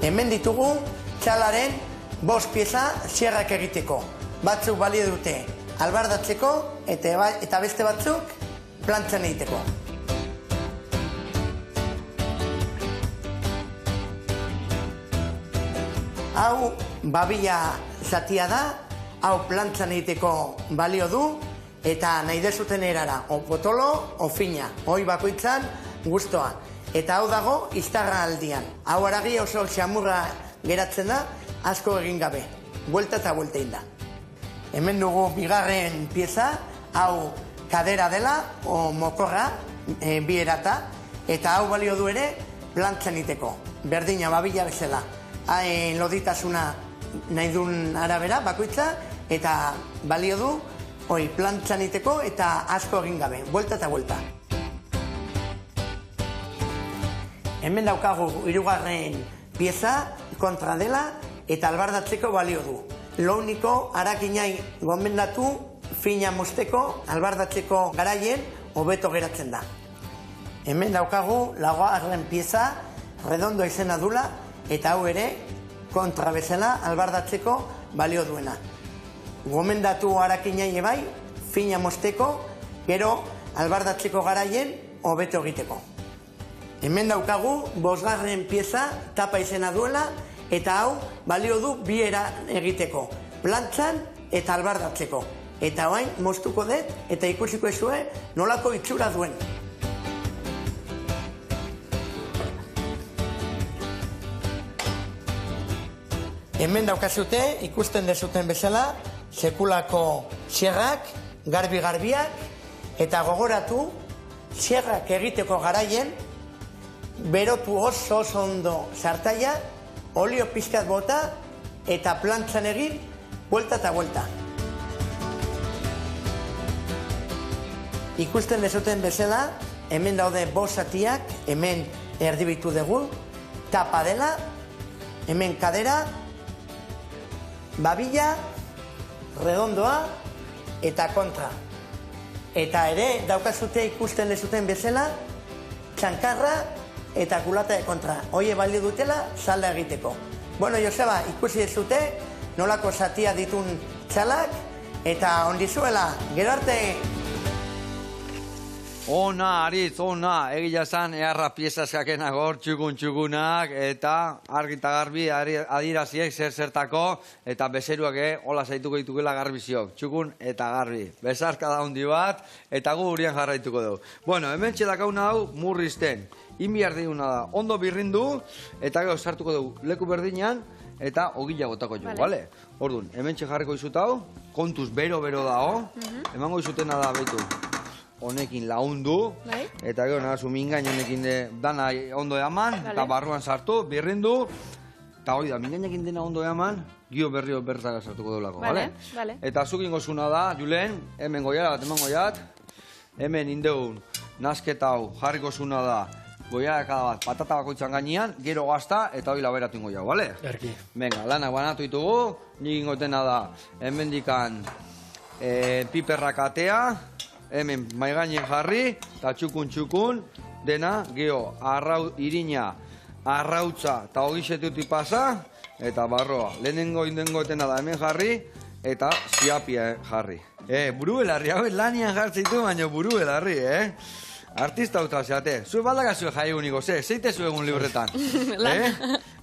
Hemen ditugu txalaren 5 pieza xerrak egiteko. Batzuk balio dute albardatzeko eta beste batzuk plantzan egiteko. Hau babila zatia da, hau plantzan egiteko balio du, eta nahi dezuten erara, o potolo, o fina, hoi bakoitzan guztoa. Eta hau dago iztarra aldian. Hau aragi oso xamurra geratzen da, asko egin gabe. Buelta eta buelta inda. Hemen dugu bigarren pieza, hau kadera dela, o mokorra, bi erata, eta hau balio du ere plantzan iteko. Berdina, babila bezala. Loditasuna nahi duen arabera, bakoitza, eta balio du plantzan iteko eta asko egin gabe. Buelta eta buelta. Hemen daukagu 3. pieza, kontra dela, eta albardatzeko balio du. Lo único, harakinai gomendatu, fina mosteko, albardatzeko garaien, hobeto geratzen da. Hemen daukagu 4. pieza, redondo izena dula, eta hau ere, kontra bezala, albardatzeko balio duena. Gomendatu harakinai ebai, fina mosteko, gero albardatzeko garaien, hobeto egiteko. Hemen daukagu 5. pieza, tapa izena duela, eta hau balio du bi era egiteko, plantzan eta albardatzeko. Eta orain moztuko dut eta ikusiko ezue nolako itxura duen. Hemen daukazute, ikusten dezuten bezala, sekulako xerrak, garbi-garbiak, eta gogoratu, xerrak egiteko garaien, berotu oso ondo sartaia, olio pizkat bota, eta plantzan egin, buelta eta buelta. Ikusten dezuten bezala, hemen daude bosatiak, hemen erdibitu dugu, tapa dela, hemen kadera, babila, redondoa eta kontra. Eta ere, daukazute ikusten lezuten bezala, txankarra eta kulata kontra. Hoie baldi dutela, salda egiteko. Bueno, Joseba, ikusi dezute, nolako zatia ditun txalak, eta ondizuela, gero arte! Ona, Aritz, ona, egia zan, eharra piezazkakenak hor, txukun-txukunak, eta argi eta garbi adiraziek zer-zertako, eta bezeruak hola zaituko ditukela garbiziok, txukun eta garbi. Bezarka da handi bat, eta gu hurien jarraituko dugu. Bueno, hemen txedakauna hau murrizten, inbiar diguna da, ondo birrindu, eta gero sartuko dugu leku berdinean, eta ogila botako jo, bale? Orduan, hemen jarriko izut hau, kontuz bero-bero da, emango izutena da behitu. Honekin laundu, eta gero nagazu mingain honekin dana ondo eaman, eta barruan sartu, birrindu, eta hori da, mingainekin dena ondo eaman, gio berrio bertara sartuko duelako, bale? Eta zuk ingozuna da, Julen, hemen goiara bat eman goiat, hemen indeun, nasketa hau, jarriko zuna da, goiara kada bat, patata bakoitzan gainean, gero gazta, eta hori laberatu ingo jau, bale? Erki. Venga, lanak banatu ditugu, nik ingotena da, hemen dikan piperrak atea, hemen maigainen jarri, eta txukun-txukun, dena, geho, irina, arrautza, eta hogixetuti pasa, eta barroa. Lehenengo indengoetena da hemen jarri, eta ziapia jarri. Buru belarri, hau lanian jartzeitu, baina buru belarri, Artista utra zeate. Zue baldaka zue jai uniko, zeite zue egun libretan.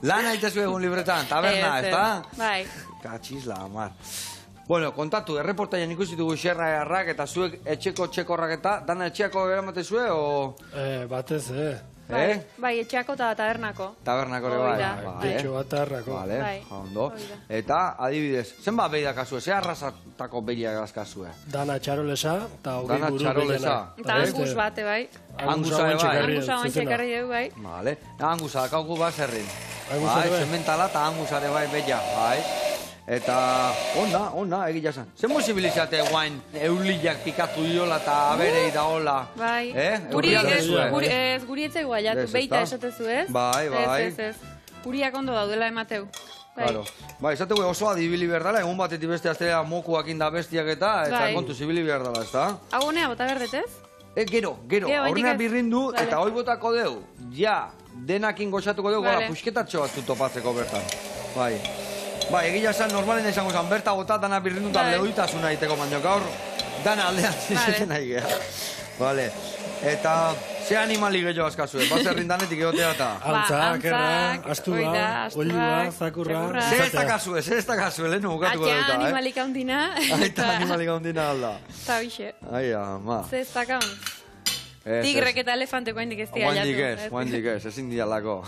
Lana ite zue egun libretan, taberna, ez da? Bai. Katxizla, amar. Bueno, kontatu, erreportaian ikusi dugu xerra errak eta zuek etxeko txekorrak eta, dana etxeako eramate zue, o...? Batez, Bai, etxeako eta tabernako. Tabernako ere bai. Etxo bat tabernako. Vale, ondo. Eta, adibidez, zenba behi dakazue, ze arrasatako behiak azkazue? Dana txarolesa, eta hogei Dana buru txarolesa. Eta angus bate, bai. Angusa ere bai. Angusa oantxekarri dugu, bai. Vale, angusa dakaugu bat zerrin. Angusa ere bai. Sementala eta angusa ere bai beia, bai. Eta, ona, egia zan. Zen posibilizate guain eulillak pikatu iola eta aberei da hola? Bai. Guri etzai guaiatu, beita esatezu, ez? Bai. Ez. Guriak ondo daudela emateu. Claro. Bai, esategu oso adibili behar dela, egun batetik beste aztelea mokuak inda bestiak eta kontu zibili behar dela, ez da? Hau honea, bota berdetez? Gero, horrena birrindu eta hoi botako deu, ja, denakin goxatuko deu, gara, pusketatxo batzu topatzeko bertan. Bai, egia esan normalen izango zen, berta bota dana birrindu eta lehoitasuna egiteko baino, gaur dana aldean zizen nahi geha. Vale, eta ze animali gehiago azkazue, batzerrin danetik egotea eta? Antza, kerra, astua, olua, zakurra. Ze ez dakazue, lehenu bukatuko dut. Atea animalik haundina. Aita animalik haundina alda. Eta bixe. Ai, ama. Ze ez dakaun. Tigrek eta elefanteko haindik ez dira jatu. Oaindik ez, ezin dialako.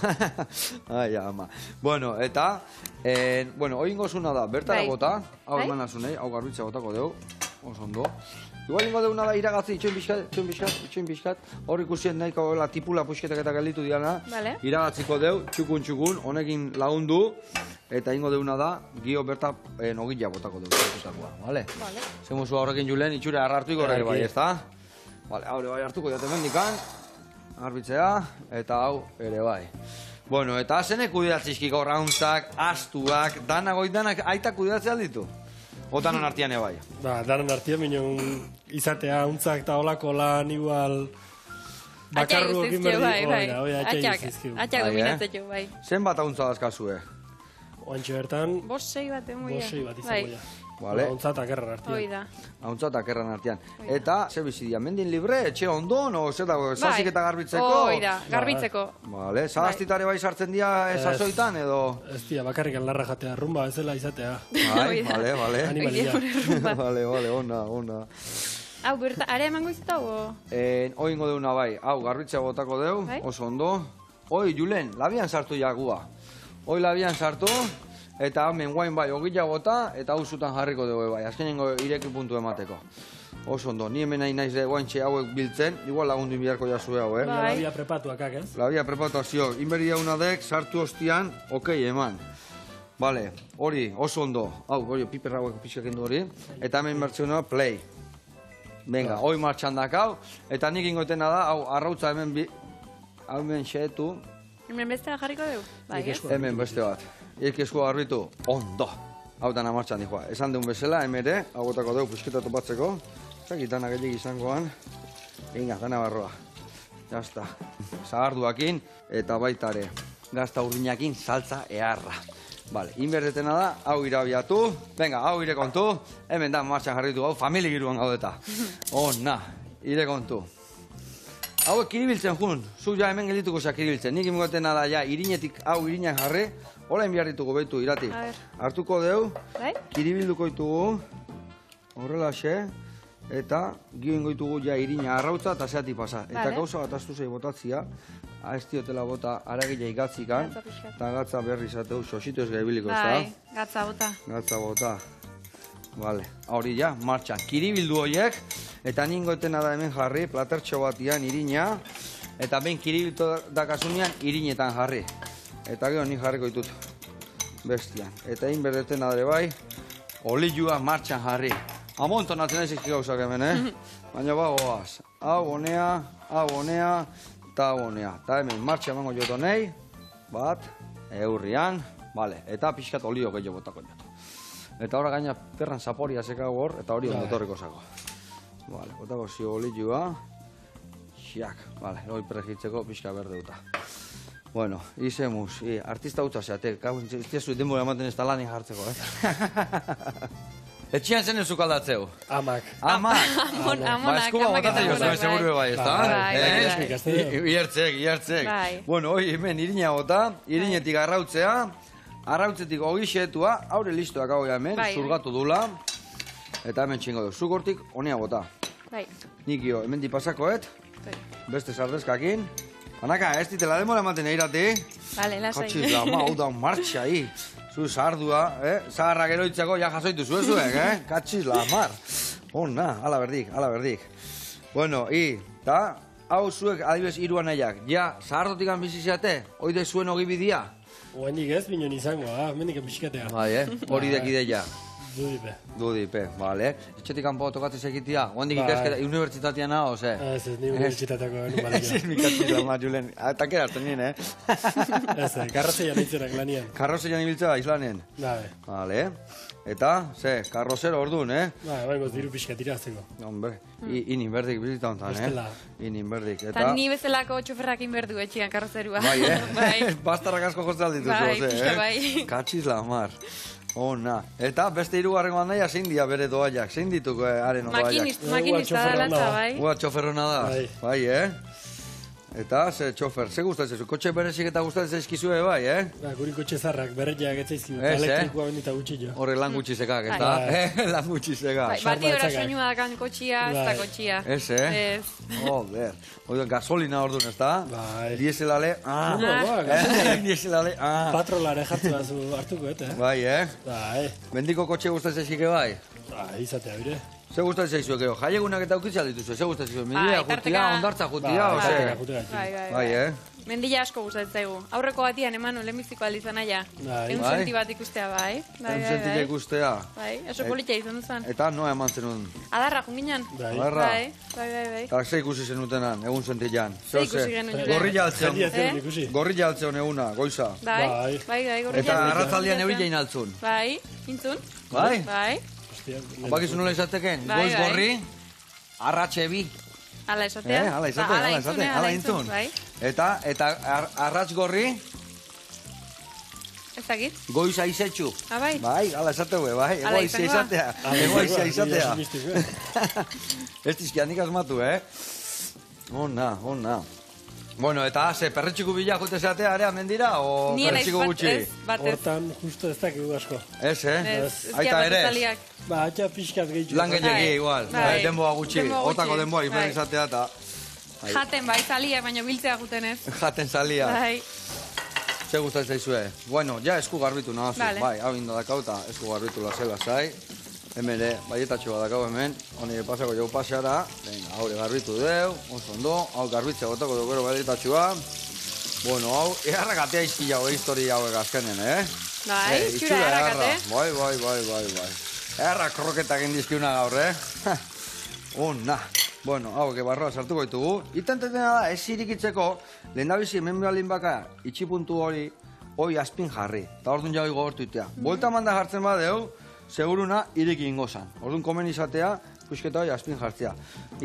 Ai, ama. Bueno, eta, hoi ingozuna da, bertara bota, hau emanazunei, hau garbitza botako dugu, oso ondo. Igual ingo deuna da iragatzi, itxoin pixkat, hor ikusien nahiko tipula puxketak eta gelditu diana, iragatziko deu, txukun, honekin lagundu, eta ingo deuna da, gio berta nogila botako dugu, bale? Zemuzu horrekin Julen, itxure harrartu igorre bai, ez da? Bale, hau ere bai hartuko jaten mendikan, garbitzea, eta hau ere bai. Bueno, eta zenek kudeatzizkiko rauntzak, astuak, danak aitak kudeatzea ditu? O danon artian ebai? Ba, danon artian, minon izatea, untzak eta olako lan igual... Bakarru okin berdi, atxak dominatzeko, bai. Zen bat hauntza dazkazue? Oantxe bertan... Bosei bat emoia. Bosei bat izango ja. Vale. Hauntza eta kerran artian. Oida. Hauntza eta kerran artian. Eta, ze bizidia, mendin libre, etxe ondon, o zer dago, zazik eta garbitzeko? Oida, garbitzeko. Vale, zahaztitare bai sartzen dira esasoitan, edo? Ez dia, bakarrikan larra jatea, rumba bezala izatea. Bai, vale. Animalia. Vale, ona. Hau, berta, are emango izutago? Hoi ingo deuna bai, hau, garbitzea botako deu, oso ondo. Hoi, Julen, labian sartu jagua. Hoi labian sartu, eta hemen guain bai, ogila bota, eta hau zutan jarriko dugu bai, azkenengo ireki puntu emateko. Oso ondo, ni hemen nahi naiz guaintxe hauek biltzen, igual lagundu biharko jasue hau, Labia prepatuakak, ez? Labia prepatuak zio, inberi daunadek, sartu ostian, okei, eman. Bale, hori, oso ondo, hau, hori, piperra hauek pixak endu hori, eta hemen bertzeuna, play. Venga, hoi martxan dakau, eta nik ingotena da, hau, arrautza hau hemen xeetu, Hemen bestea jarriko dugu? Bai, ez? hemen beste bat. Eskua garbitu, ondo. Hau dana martxan dijoa. Esan deun bezala, emere, hau botako dugu pusketa topatzeko. Zakitana gehiagik izangoan. Inga, dana barroa. Jazta. Zagarduakin eta baitare. Gazta urdinakin saltza eharra. Vale, inberdetena da, hau irabiatu. Venga, hau ire kontu. Hemen da martxan jarritu hau, familia giruan gaudeta. Ona, ire kontu. Hauek kiribiltzen jun, zu ja hemen geldituko za kiribiltzen. Nik imgotena da ja irinetik hau irinak jarri, hola inbiar ditugu behitu irati. Hartuko deu, Bai? kiribilduko ditugu, horrelaxe, eta gio ingoitugu ja irina arrautza eta zeati pasa. Eta Vale. gauza bat astu zei botatzia, ez diotela bota aragila igatzikan, Gatza pixkat. eta gatza berri izateu, sosito ez gaibiliko ez da. Bai, gatza bota. Gatza bota. Vale, hori ja, martxan. Kiribildu horiek, eta ningotena da hemen jarri, platertxo batian irina, eta ben kiribiltu dakasunean irinetan jarri. Eta gero nik jarriko ditut bestian. Eta inberdetena da bai, olilua martxan jarri. Amontonatzen ez izki gauzak hemen, Baina bagoaz. Hau honea, eta hau honea. Eta hemen martxan emango jotonei, bat, eurrian, vale. Eta pixkat olio gehiago botako jotu. Eta ora gaina perran zaporia zekago hor, eta hori ondotorriko zako. Vale, botako zio olilua. Xiak, vale, hori pregitzeko pixka berdeuta. Bueno, izemuz, artista utza zeate, gau, ez diazu denbora ematen ez talani jartzeko, Etxian zen ez zukaldatzeu? Amak. Amak! Amonak, eskuba botatzen jozu, seguru bai, ez da? Bai. Iertzek. Bai. Bueno, hoi hemen irina bota, irinetik arrautzea, arrautzetik ogi xetua, haure listoak hau hemen, Bai. zurgatu dula, eta hemen txingo du, zugortik honea bota. Bai. Nikio, hemen dipasakoet, Bai. beste sardezkakin. Anaka, ez ditela demora ematen eirati. Vale, lasai. Katxiz lama, hau da martxa, Zu sardua, zaharrak eroitzako ja jasoitu zuek, Katxiz lamar. Ona, ala berdik. Bueno, eta hau zuek adibes iruan nahiak, ja, zahardotik bizi zeate, oide zuen ogibidia? Oainik ez, binon izango, mendik pixkatea. Bai, hori dekideia. Dudipe. Vale. Etxetik kanpo tokatzen segitia, oandik Bai. ikasketa, unibertsitatea naho, ze? Ez, ni unibertsitatako Ez numarekin. mi katxiz lamar, Julen. Takera hartzen nien, Ez, karrozeia nintzerak lanian. Karrozean ibiltzea islanen. Dabe. Vale. Eta, karrozero orduan, Baina, diru pixkat irazteko. Hombre, inin berdik bizita honetan, Bestela. Inin berdik. Eta ni bezalako txoferrakin berdu etxian karrozerua. Bai, Bai. Bastarrak asko jostal dituzu, Bai, pixka bai. Katxiz lamar. Ona. Eta beste hirugarrengo handaia zein dia bere doaiak, zein dituk haren doaiak. Makinista da latza, bai. Ua txoferrona da. Bai. Eta, ze txofer, ze gustatzen zu? Kotxe berezik eta gustatzen zaizkizue bai, Gurin kotxe zarrak, berreak etzaizkidu, Ez, elektrikoa bendita gutxi jo. Horre lan gutxi zekak, ez da? Lan gutxi zekak. Bai, bati ora soinua dakan kotxia, ez da Bai. kotxia. Ez, Ez. Joder. Oigan, gasolina orduan, ez da? Bai. Dieselale, Dieselale, Patrolare jartu zu hartuko, Bai, Bai. Mendiko kotxe gustatzen zaizike bai? Bai, izatea, bire. Ze gustatzen zaizuek, jaiegunak eta aukitza dituzu, ze gustatzen zaizuek? Midia Bai, jutia, ondartza jutia, Bai, ose? jutea. Bai. Mendila asko gustatzen zaigu. Aurreko batian eman lehenbiziko aldi izan aia. Bai. Ehun senti bat ikustea, bai. Entzentile ikustea. Bai, oso politia izan duzan. Eta noa eman zenun? Adarra junginan. Bai. Adarra. Bai. Eta ze ikusi zenutenan, egun zentilan. Ze ikusi genuen jure. Gorrilla altzeon. Jendia zen ikusi. Gorrilla altzeon eguna, goiza. Bai, gorrilla. Eta arratzaldian eurilein altzun. Bai, intzun. Bai? Bai, Bakizu nola izateken? Bai, Goiz bai. gorri, arratxe bi. ala esatea. Ala izaten, ala intzun. Bai, Eta arratz gorri, ez dakit. goiz aizetxu. Bai. Bai, ala esateu, bai. Ala Egoizia izango izatea. Ah, Egoizia izatea. izatea. Ez dizkianik asmatu, Ona. Bueno, eta ze, perretxiku bila jute zeatea ere mendira, o Ni naiz perretxiku bat gutxi? ez, bat ez. Hortan, justo ez dakigu asko. Ez, Ez Aita ere? zaliak. Ba, atxa pixkat gehiago. Lan gehiagi Bai, igual, bai. denboa gutxi, Denboa gutxi, otako denboa, bai. imen izatea eta Jaten bai zaliak, baina biltzea juten ez. jaten salia. Bai, Ze gustatzen zaizue? Bueno, ja esku garbitu nahazu, Vale. bai, hau inda dakau eta esku garbitu lasela zai. Hemen ere, baietatxo bat dakau hemen, honi pasako jau paseara, venga, haure garbitu deu, oso ondo, hau garbitzea botako dugu gero baietatxoa. Bueno, hau, eharrak atea izki jau, historia hauek azkenen, bai, itxura errakate. Bai. Eharrak kroketak indizkiuna gaur, Ona. Bueno, hau, barroa sartuko ditugu. Itantetena da, ez irikitzeko, lehen da bizi hemen behalin baka, itxipuntu hori azpin jarri. Eta orduan jau gogortu itea. Buelta manda jartzen badeu, seguruna iriki ingozan. Orduan komen izatea, pusketa hori azpin jartzea.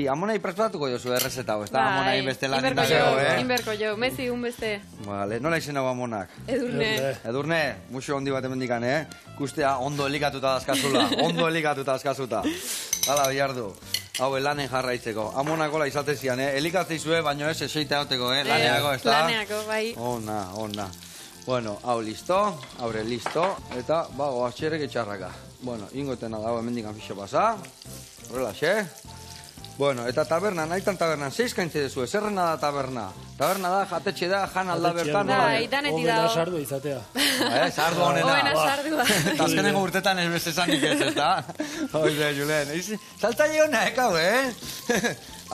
Amonai prestatuko jozu errezeta hau, ez da? Amonai beste lan indagego, Inberko jo, mezi un beste. Vale, nola izen hau amonak? Edurne. Muxo hondi bat emendikan, Ikustea, ondo elikatuta dazkazula, ondo elikatuta dazkazuta. Hala, bihardu. Hau, lanen jarraitzeko. Amonakola izatezian, elikatzizue, baino ez eseita hoteko, laneako, ez da? Laneako, bai. Ona. Bueno, hau listo, haure listo, eta bago atxerrek etxarraka. Bueno, ingotena da, hau emendikan fixo pasa. Horrela, Bueno, eta taberna, nahitan tabernan, zeiz kaintze dezu, zerrena da taberna? Taberna da, jatetxe da, jan alda bertan. Bai, daneti dago. Homena sardua izatea. Sardua honena. Homena sardua. Azkenengo urtetan ez beste zanik ez da? Oide, Julen. Saltaile hona, ekau,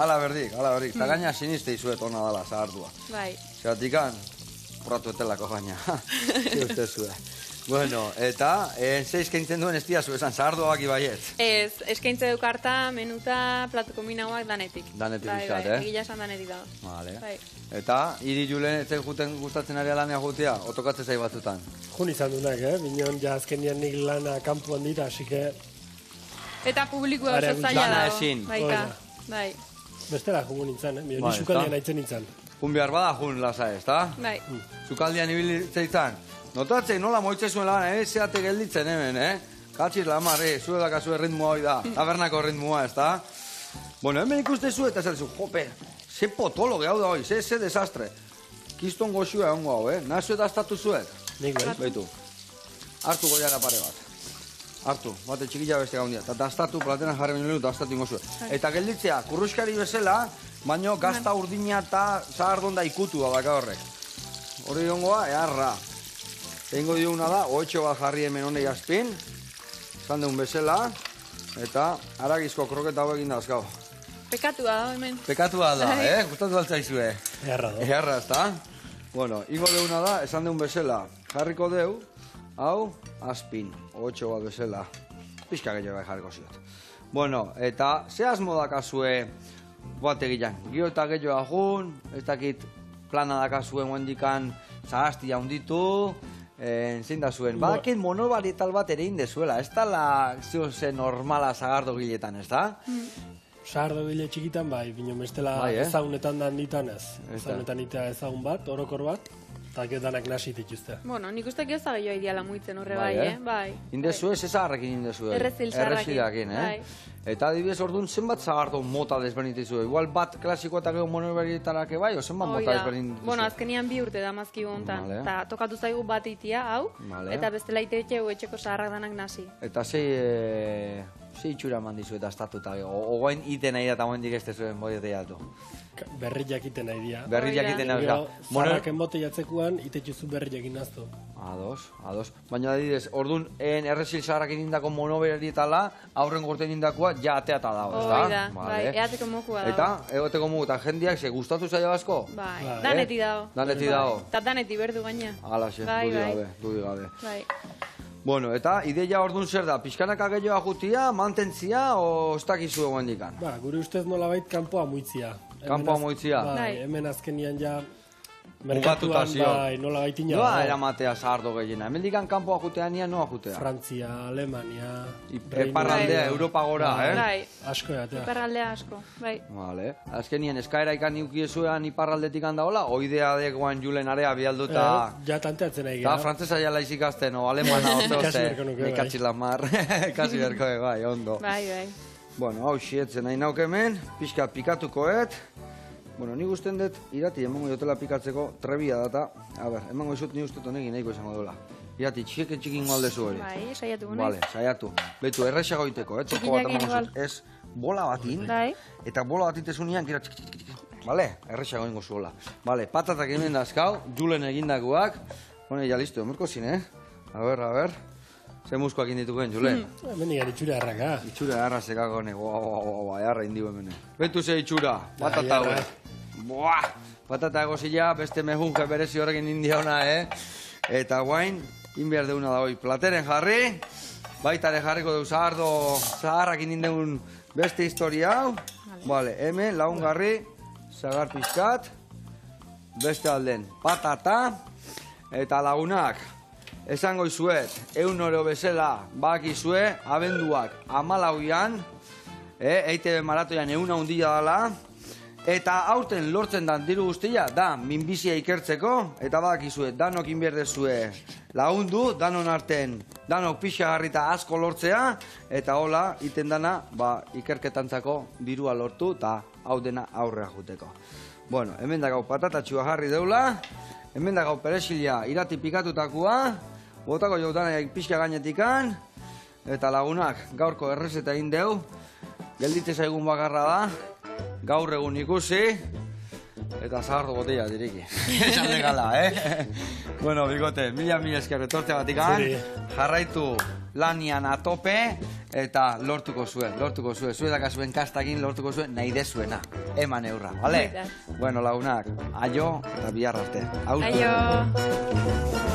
Ala berdik. Eta gaina siniste izuet hona dala, sardua. Bai. Zeratikan, porratu etelako gaina. Ziuste zue. Bueno, eta, zeiz keintzen duen ez diazu esan, sardua baki baiet. Ez, eskaintze du karta, menuta, platu kombinauak danetik. Danetik bizat, Bai, egila esan danetik dago. Vale. Bai. Eta, hiri Julen ez juten gustatzen ari lanea jutea, otokatze zai batzutan. Jun izan dunak, Binon, ja azkenian nik lana kanpuan dira, así que... Eta publikoa oso zaila Lana dago. ezin. Baita, bai. Bestela jugun nintzen, Binon, Bai, ni sukaldian aitzen nintzen. Jun behar bada jun lasa ez, da? Bai. Zukaldian ibilitzeitzan. Notatzei nola moitze zuen lan, zeate gelditzen hemen, Katxiz lamar, zuedakazu erritmoa hoi da, tabernako erritmoa, ez da? Bueno, hemen ikuste zu eta zer zu, jope, ze potolo gehau da hoi, ze desastre. Kiston goxua egongo hau, Nazu eta astatu zuek? Nik bai. Baitu, hartu goiara pare bat. Hartu, bate txikila beste gaundia. Eta dastatu, platenan jarri minutu, dastatu ingo zuen. Eta gelditzea, kurruskari bezala, baino gazta urdina eta zahardonda ikutu da daka horrek. Hori gongoa, eharra. Egingo dioguna da, oetxo bat jarri hemen honei azpin, esan deun bezala, eta haragizko kroketa hau egin dazkau. Pekatua da, hemen. Pekatua da, gustatu altzaizue. Eharra da. Eharra, ez da? Bueno, ingo deuna da, esan deun bezala, jarriko deu, hau, azpin, oetxo bat bezala, pixka gehiago jarriko ziot. Bueno, eta, ze asmo dakazue bat egilan, gio eta gehiago ajun, ez dakit plana dakazue guendikan zagaztia hunditu, zein da zuen, badakit monobarietal bat ere indezuela, ez da la zioze normala zagardo giletan, ez da? Sardo bile txikitan bai, bino bestela ezagunetan da handitan ez. Ezagunetan itea ezagun bat, orokor bat, eta getanak nasi dituzte. Bueno, nik uste gioza gehiago ideala muitzen horre bai, Bai. Indezu ez zaharrekin indezu. Errezil zaharrekin, bai. Eta adibidez orduan zenbat zagardo mota desberdintizu? Igual bat klasiko eta gero monobarietarake bai, o zenbat mota desberdintizu? Bueno, azkenian 2 urte da mazkigu hontan. Eta tokatu zaigu bat itia, hau, eta bestela iteetxeu etxeko zaharrak danak nasi. Eta ze itxura eman dizu eta estatuta, ogoen iten nahi da eta oen dik ez zuen boiotea datu. Berri jakiten nahi dira. Berri jakiten nahi da. Zarrak enbote jatzekuan, itetxuzu berri jakin naztu. Ados. Baina adibidez, orduan errezil zaharrak indako monoberietala, aurren gorten indakoa, ja ateata dago, ez da? Hoi da, bai, eateko mokua dago. Eta, egoteko moku, eta jendiak, ze gustatu zaila asko? Bai, daneti dago. Daneti dago. Eta daneti berdu gaina. Alaxe, dudi gabe. Bai. Bueno, eta ideia orduan zer da, pixkanaka gehiago ajutia, mantentzia, o ez dakizu egon dikan? Ba, gure ustez nolabait kanpoa muitzia. Kanpoa muitzia? Bai, hemen azkenian ja Merkatuan, bai, nola gaitin ja. Noa eramatea zahardo gehiena? Hemen dikan kanpoa ajutea nia, noa ajutea? Frantzia, Alemania... Eparraldea, Europa gora, Bai, asko eatea. Eparraldea asko, bai. Vale. Azkenien, eskaera ikan iukiezuean iparraldetik handaola, oidea degoan Julen area bialduta... Ja tanteatzen nahi gara. Eta frantzesa jala izikazten, o alemana, ikatzi lamar. Kasi berko, bai, ondo. Bai. Bueno, hau xietzen nahi nauk hemen, pixka pikatukoet. Bueno, nik usten dut, irati emango jotela pikatzeko trebia data. A ber, emango izut ni uste honekin nahiko izango dola. Irati, txikin aldezu hori. Bai, saiatu gunez. Vale, saiatu. Betu, errexago iteko, txoko bat emango zut. Ez, bola batin, eta bola batin tesunian, gira txik. Vale, errexago ingo zuela. Vale, patatak hemen dazkau, Julen egindakoak. Bueno, ya listo, emerko zin, A ber. Ze muskoak indituken, Julen? Hemen nigan itxura erraka. Itxura erra sekako hone, erra indiu hemen. Betu ze itxura, patata hori. Patata egozila, beste mehunke berezi horrekin indiauna, Eta guain, inbiar deuna da hoi plateren jarri, baitare jarriko deu zaharrakin indeun Beste historia hau. Vale, hemen lagungarri, zagar pixkat. Beste alden, patata. Eta lagunak, esango izuet, eunoro bezala bakizue, abenduak 14an, EITB maratoian 100 handia dela, eta aurten lortzen dan diru guztia, da, minbizia ikertzeko, eta bakizue, danok inberdezue lagundu, danon arten, danok pixagarrita asko lortzea, eta hola, iten dana, ikerketantzako dirua lortu, eta hau dena aurrea juteko. Bueno, hemen da gau patatatxua jarri deula, hemen da gau peresilia irati pikatutakoa, botako jautanaik pixka gainetikan, eta lagunak gaurko errezeta egin deu, gelditze zaigun bakarra da, gaur egun ikusi, eta zahardo botella diriki. Esan legala, Bueno, bikote, mila esker etortze batikan, jarraitu lanian atope, eta lortuko zuen. Zuetak zuen kastakin lortuko zuen nahi dezuena. Eman eurra, bale? Bueno, lagunak, aio eta bihar arte. Aio!